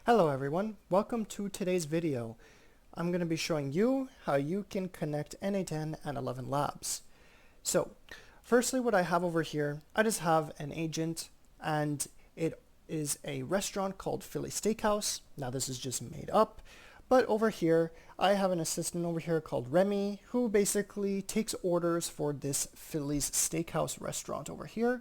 Hello everyone, welcome to today's video. I'm going to be showing you how you can connect N8N and Elevenlabs. So, firstly what I have over here, I just have an agent and it is a restaurant called Philly Steakhouse. Now this is just made up, but over here I have an assistant over here called Remy who basically takes orders for this Philly's Steakhouse restaurant over here.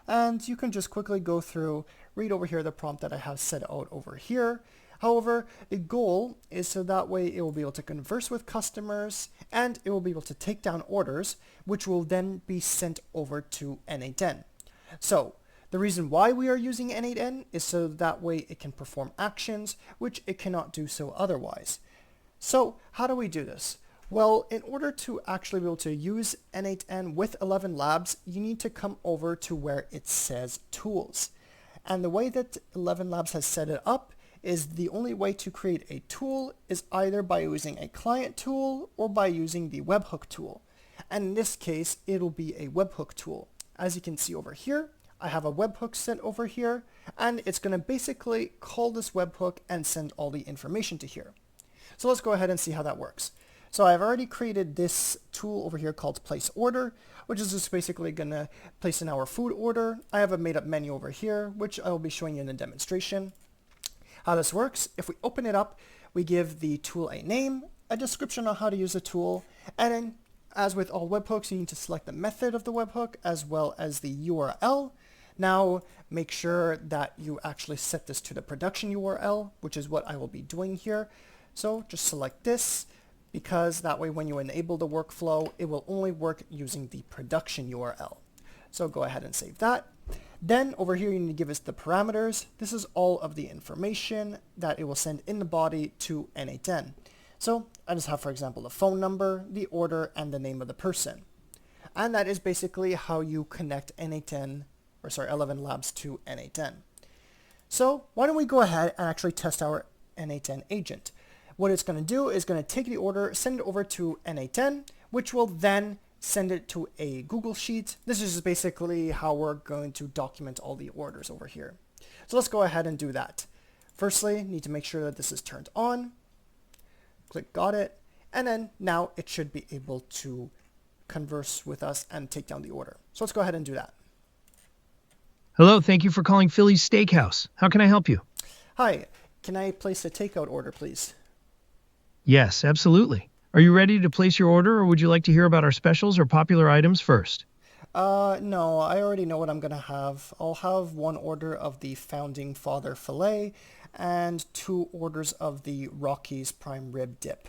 And you can just quickly go through, read over here the prompt that I have set out over here. However, the goal is so that way it will be able to converse with customers and it will be able to take down orders, which will then be sent over to N8N. So the reason why we are using N8N is so that way it can perform actions, which it cannot do so otherwise. So how do we do this? Well, in order to actually be able to use N8N with Elevenlabs, you need to come over to where it says Tools. And the way that Elevenlabs has set it up is the only way to create a tool is either by using a client tool or by using the webhook tool. And in this case, it'll be a webhook tool. As you can see over here, I have a webhook set over here, and it's going to basically call this webhook and send all the information to here. So let's go ahead and see how that works. So I've already created this tool over here called Place Order, which is just basically going to place in our food order. I have a made up menu over here, which I will be showing you in the demonstration. How this works, if we open it up, we give the tool a name, a description on how to use the tool, and then as with all webhooks, you need to select the method of the webhook as well as the URL. Now make sure that you actually set this to the production URL, which is what I will be doing here. So just select this, because that way when you enable the workflow, it will only work using the production URL. So go ahead and save that. Then over here you need to give us the parameters. This is all of the information that it will send in the body to N8N. So I just have, for example, the phone number, the order, and the name of the person. And that is basically how you connect Elevenlabs to N8N. So why don't we go ahead and actually test our N8N agent. What it's going to do is going to take the order, send it over to N8N, which will then send it to a Google Sheet. This is basically how we're going to document all the orders over here. So let's go ahead and do that. Firstly, need to make sure that this is turned on. Click Got It. And then now it should be able to converse with us and take down the order. So let's go ahead and do that. Hello, thank you for calling Philly's Steakhouse. How can I help you? Hi, can I place a takeout order, please? Yes, absolutely. Are you ready to place your order, or would you like to hear about our specials or popular items first? No, I already know what I'm going to have. I'll have one order of the Founding Father Filet and 2 orders of the Rockies Prime Rib Dip.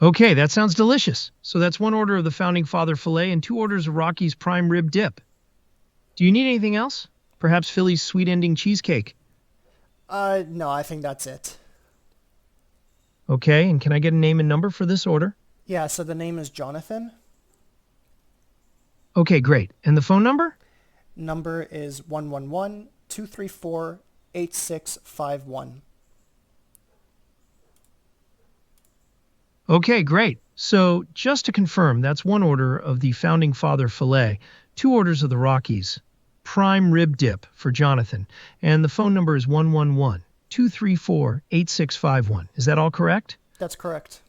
Okay, that sounds delicious. So that's 1 order of the Founding Father Filet and 2 orders of Rocky's Prime Rib Dip. Do you need anything else? Perhaps Philly's Sweet Ending Cheesecake? No, I think that's it. Okay, and can I get a name and number for this order? Yeah, so the name is Jonathan. Okay, great. And the phone number? Number is 111-234-8651. Okay, great. So just to confirm, that's 1 order of the Founding Father Filet, 2 orders of the Rockies Prime Rib Dip for Jonathan, and the phone number is 111-234-8651. Is that all correct? That's correct.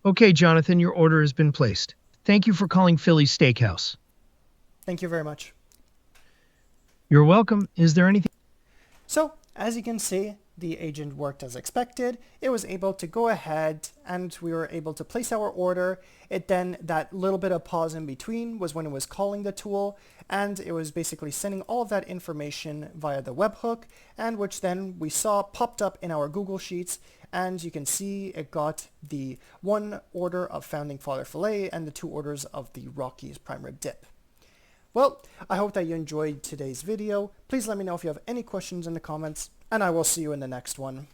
Okay, Jonathan, your order has been placed. Thank you for calling Philly's Steakhouse. Thank you very much. You're welcome. Is there anything? So, as you can see, the agent worked as expected. It was able to go ahead and we were able to place our order. That little bit of pause in between was when it was calling the tool, and it was basically sending all of that information via the webhook, and which then we saw popped up in our Google Sheets, and you can see it got the 1 order of Founding Father Filet and the 2 orders of the Rockies Prime Rib Dip. Well, I hope that you enjoyed today's video. Please let me know if you have any questions in the comments, and I will see you in the next one.